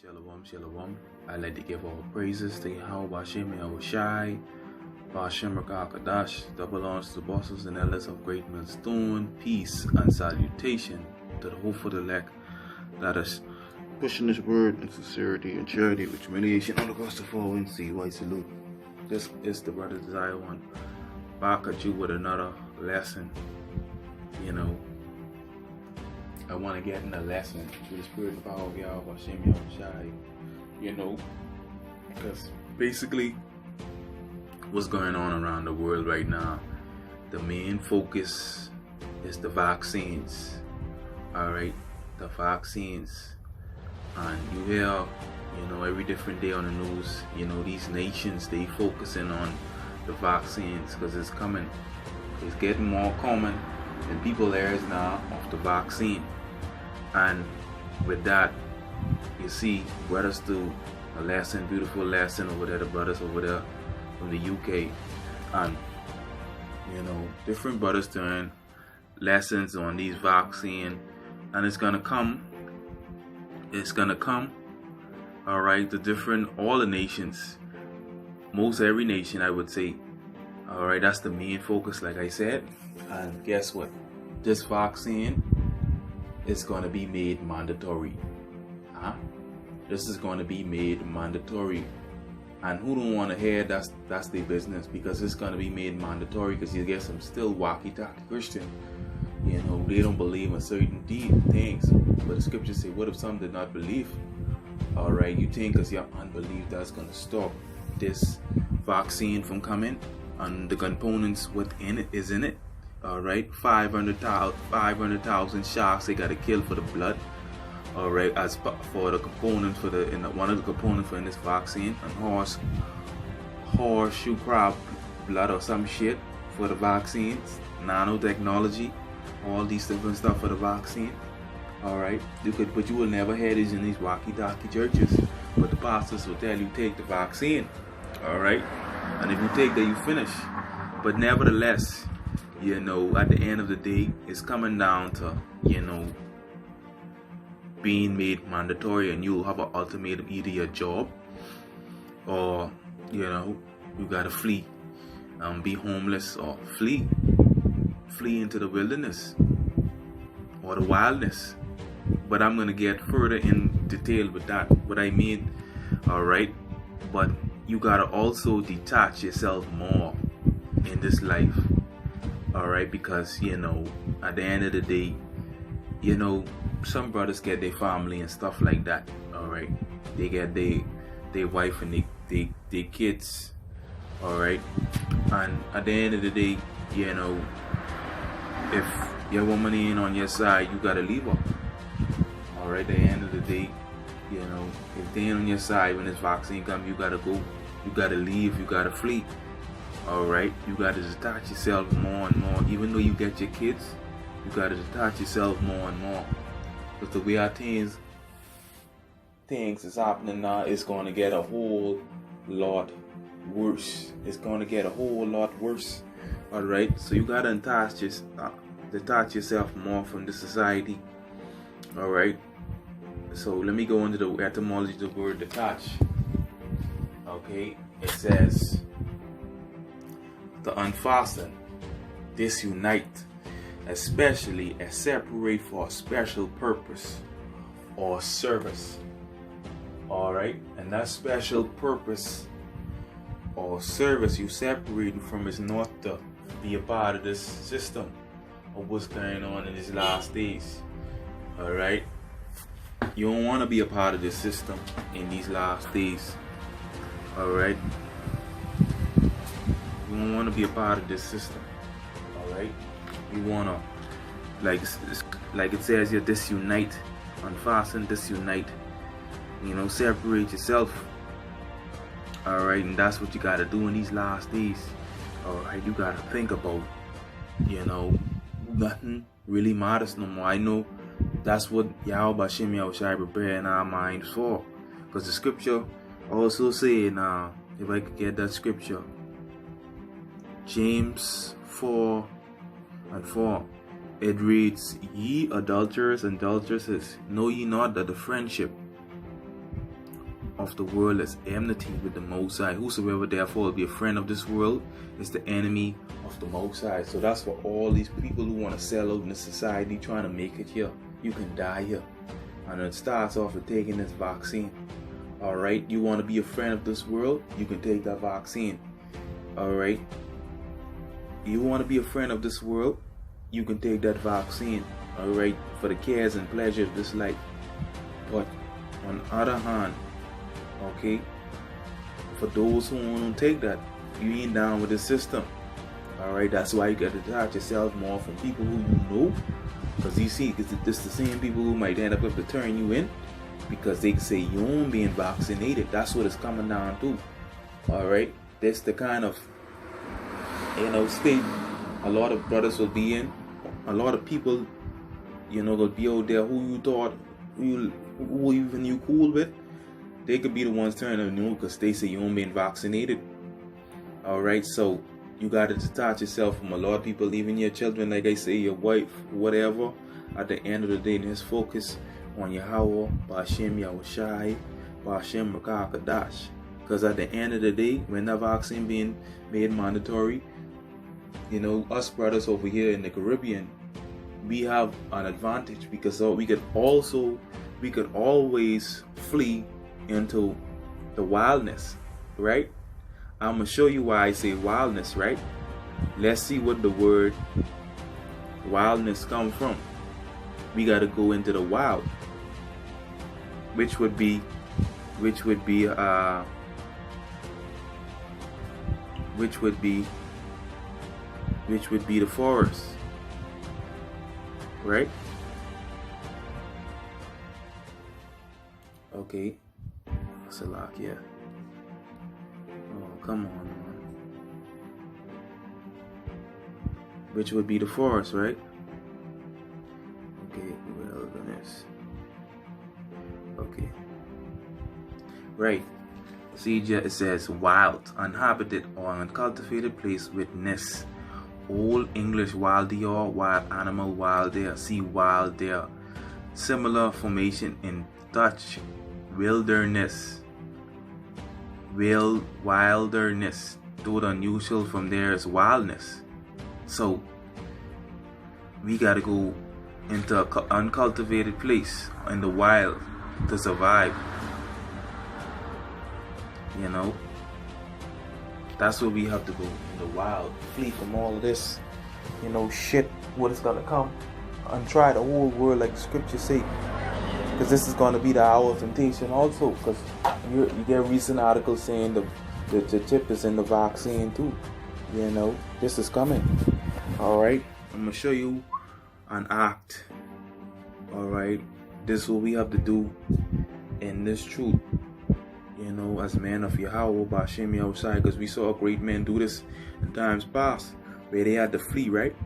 Shalom, shalom. I'd like to give all praises to Yahweh Bashem Yahushai, Bashem Rakakadash, double honors to the bosses and elders of Great Millstone, peace and salutation to the hopeful elect that is pushing this word in sincerity and charity with humiliation all across the four winds. See, white salute. This is the brother Desire One back at you with another lesson. I want to get in a lesson through the spirit of power of Yahweh Hashem Yahushai, because basically what's going on around the world right now, the main focus is the vaccines. Alright, the vaccines. And you hear, every different day on the news, these nations, they focusing on the vaccines because it's coming. It's getting more common in people's areas now of the vaccine. And with that, you see brothers do a lesson, beautiful lesson over there, the brothers over there from the UK. And, different brothers doing lessons on these vaccine. And it's gonna come, alright, all the nations, most every nation I would say. Alright, that's the main focus, like I said. And guess what? This vaccine is going to be made mandatory. This is going to be made mandatory. And who don't want to hear that's their business, because it's going to be made mandatory, because you get some still wacky-talky Christian. They don't believe in certain things. But the scriptures say, what if some did not believe? Alright, you think because your unbelief that's going to stop this vaccine from coming? And the components within it is in it. Alright, 500,000 sharks they gotta kill for the blood. Alright, as for the components one of the components for in this vaccine, and horseshoe crab blood or some shit for the vaccines, nanotechnology, all these different stuff for the vaccine. Alright, but you will never hear this in these wacky-talky churches. But the pastors will tell you take the vaccine. Alright, and if you take that, you finish. But nevertheless, at the end of the day, it's coming down to, being made mandatory, and you'll have an ultimatum, either your job or, you gotta flee, be homeless, or flee into the wilderness or the wildness. But I'm gonna get further in detail with that, what I mean, alright? But you gotta also detach yourself more in this life. Alright, because at the end of the day, some brothers get their family and stuff like that. Alright, they get their wife and their kids. Alright, and at the end of the day, if your woman ain't on your side, you gotta leave her. Alright, at the end of the day, if they ain't on your side when this vaccine comes, you gotta go, you gotta leave, you gotta flee. Alright, you gotta detach yourself more and more. Even though you get your kids, you gotta detach yourself more and more. Because the way our things is happening now, it's gonna get a whole lot worse. It's gonna get a whole lot worse. Alright, so you gotta detach yourself more from the society. Alright, so let me go into the etymology of the word detach. Okay, it says to unfasten, disunite, especially as separate for a special purpose or service. Alright, and that special purpose or service you separate from is not to be a part of this system of what's going on in these last days. Alright, you don't want to be a part of this system in these last days. Alright, you don't want to be a part of this system. Alright, you want to, like it says here, disunite, unfasten, disunite, separate yourself. Alright, and that's what you got to do in these last days. Alright, you got to think about, nothing really matters no more. I know that's what Yahweh Hashem Yahushai preparing our minds for, because the scripture also saying, if I could get that scripture, James 4:4, it reads, ye adulterers and adulteresses, know ye not that the friendship of the world is enmity with the Most High. Whosoever therefore will be a friend of this world is the enemy of the Most High. So that's for all these people who want to sell out in the society trying to make it here. You can die here. And it starts off with taking this vaccine. Alright, you want to be a friend of this world, you can take that vaccine. Alright, you want to be a friend of this world, you can take that vaccine. Alright, for the cares and pleasures of this life. But on the other hand, okay, for those who want to take that, you ain't down with the system. Alright, that's why you got to detach yourself more from people who you know. Because you see, it's the same people who might end up to turn you in. Because they say you ain't being vaccinated. That's what it's coming down to. Alright, that's the kind of, state a lot of brothers will be in. A lot of people, will be out there who you thought, who even you cool with. They could be the ones turning you because they say you ain't being vaccinated. Alright, so you got to detach yourself from a lot of people, even your children, like I say, your wife, whatever. At the end of the day, just focus on Yahweh, Ba'ashem Yahushai, Ba'ashem Rakakadash. Because at the end of the day, when that vaccine being made mandatory, us brothers over here in the Caribbean, we have an advantage because we could always flee into the wildness, right? I'm gonna show you why I say wildness, right? Let's see what the word wildness come from. We gotta go into the wild, which would be the forest, right? Okay, Salakia. Oh, come on, man. Which would be the forest, right? Okay, wilderness. Okay. Right. See, it says wild, uninhabited or uncultivated place with ness. Old English wild deer, wild animal, wild there. See, wild there. Similar formation in Dutch, wilderness. Wilderness. Though the unusual from there is wildness. So we gotta go into an uncultivated place in the wild to survive. That's where we have to go, in the wild. Flee from all of this, shit, what is gonna come, and try the whole world like the scriptures say. Because this is gonna be the hour of temptation also. Because you get recent articles saying the chip is in the vaccine too. This is coming. Alright, I'm gonna show you an act. Alright, this is what we have to do in this truth. As men of Yahweh, Ba'ashem Yahushai, because we saw great men do this in times past, where they had to flee, right?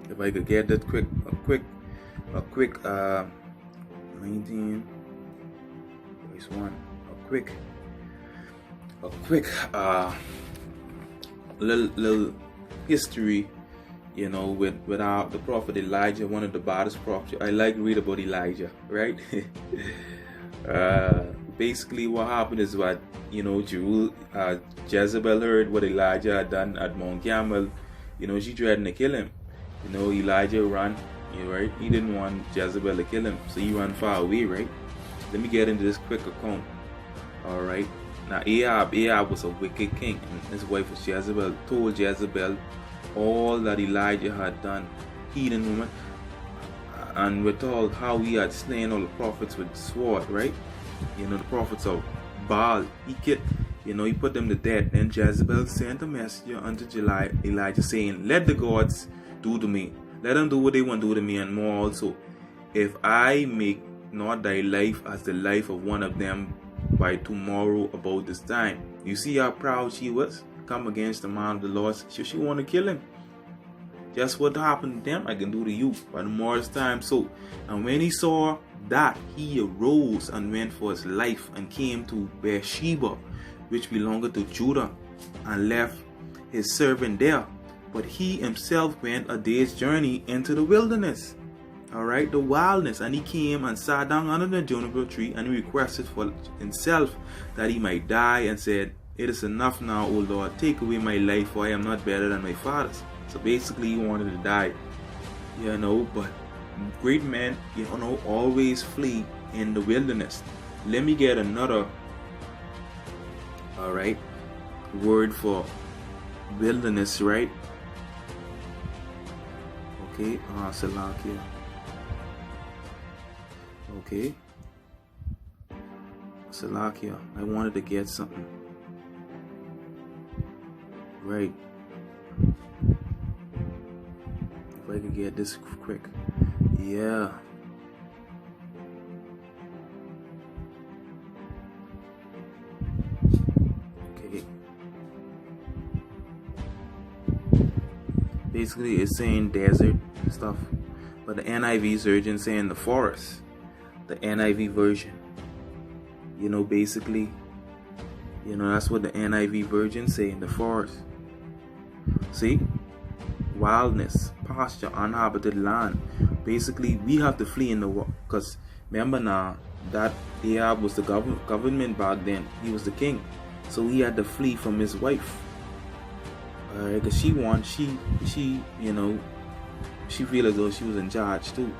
If I could get that a quick 19 verse 1, a quick little history, with the prophet Elijah, one of the baddest prophets. I like to read about Elijah, right? Basically what happened is what Jezebel heard what Elijah had done at Mount Carmel. She threatened to kill him. Elijah ran, right? He didn't want Jezebel to kill him, so he ran far away, right? Let me get into this quick account. Alright, now Ahab was a wicked king, and his wife was Jezebel. Told Jezebel all that Elijah had done, heathen woman. And we're told how he had slain all the prophets with the sword, right? The prophets of Baal, he put them to death. Then Jezebel sent a messenger unto Elijah saying, let the gods do to me. Let them do what they want to do to me and more also. If I make not thy life as the life of one of them by tomorrow about this time. You see how proud she was? Come against the man of the Lord. She want to kill him. Just what happened to them, I can do to you by tomorrow's time. So, and when he saw that, he arose and went for his life and came to Beersheba, which belonged to Judah, and left his servant there. But he himself went a day's journey into the wilderness. Alright, the wildness. And he came and sat down under the juniper tree, and he requested for himself that he might die, and said, "It is enough now, O Lord, take away my life, for I am not better than my fathers." So basically he wanted to die. But great men, always flee in the wilderness. Let me get another word for wilderness, right? Okay, Salakia. Okay, Salakia. I wanted to get something. Right. If I could get this quick. Yeah. Okay. Basically, it's saying desert stuff, but the NIV version saying the forest. The NIV version. Basically, that's what the NIV version say in the forest. See? Wildness, pasture, uninhabited land. Basically, we have to flee in the world. Because remember now, that Ahab was the government back then. He was the king. So he had to flee from his wife. Because she feel as though she was in charge too.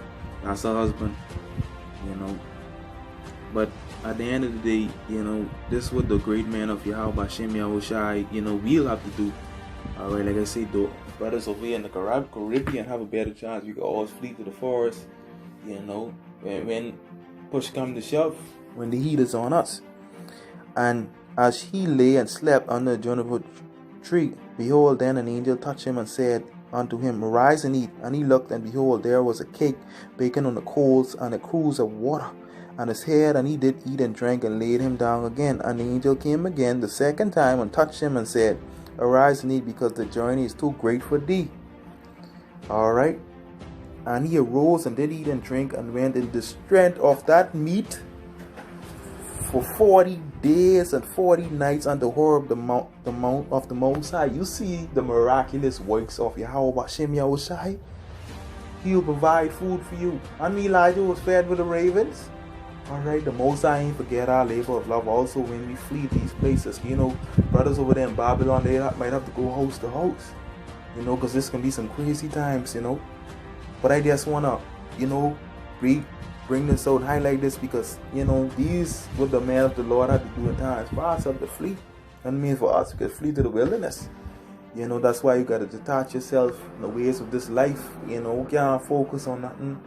That's her husband. But at the end of the day, this is what the great man of Yahweh Hashem Yahushai, we'll have to do. Alright, like I said, though, brothers over here in the Caribbean have a better chance. We can always flee to the forest, when push come to shove, when the heat is on us. And as he lay and slept under a juniper tree, behold, then an angel touched him and said unto him, "Arise and eat." And he looked, and behold, there was a cake baken on the coals, and a cruse of water on his head, and he did eat and drank, and laid him down again. And the angel came again the second time and touched him and said, "Arise and eat, because the journey is too great for thee." Alright. And he arose and did eat and drink, and went in the strength of that meat for 40 days and 40 nights unto Horeb, the mount of the Most High. You see the miraculous works of Yahweh Hashem Yahushai. He will provide food for you. And Elijah was fed with the ravens. Alright, the Most High ain't forget our labor of love. Also, when we flee these places, brothers over there in Babylon, they might have to go house to house, because this can be some crazy times, But I just wanna, bring this out, highlight this, because these what the man of the Lord had to do in times past, have to flee. And means for us, we could flee to the wilderness. That's why you gotta detach yourself from the ways of this life. Can't focus on nothing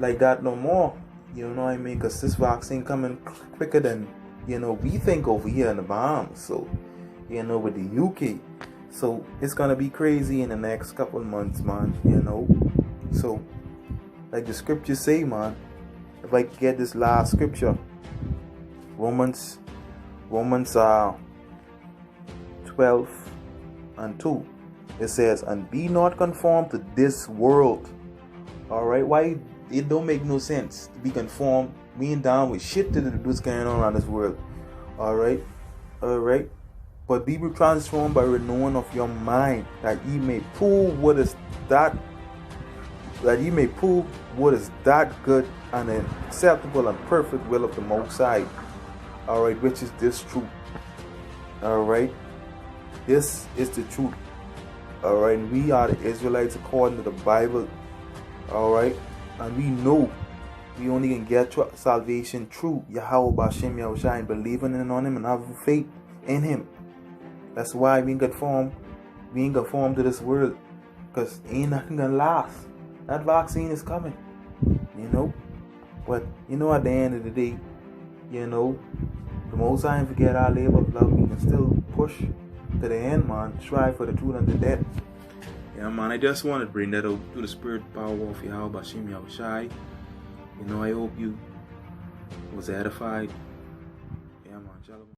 like that no more. You know what I mean? Because this vaccine coming quicker than, we think over here in the Bahamas. So, with the UK. So, it's going to be crazy in the next couple of months, man. So, like the scriptures say, man. If I could get this last scripture. Romans 12 and 2. It says, "And be not conformed to this world." Alright? Why? It don't make no sense to be conformed, being down with shit to do what's going on around this world. Alright? But be transformed by renewing of your mind, that ye may prove what is that good and acceptable and perfect will of the Most High. Alright, which is this truth. Alright? This is the truth. Alright, we are the Israelites according to the Bible. Alright? And we know we only can get salvation through Yahweh Hashem Yahushai, and believing on Him and having faith in Him. That's why we ain't conformed to this world, because ain't nothing gonna last. That vaccine is coming, But at the end of the day, the Most High ain't forget our labor of love. We can still push to the end, man. Strive for the truth and the death. Yeah, man, I just want to bring that out to the spirit power of Yahweh Hashem Yahushai. I hope you was edified. Yeah, man, shalom.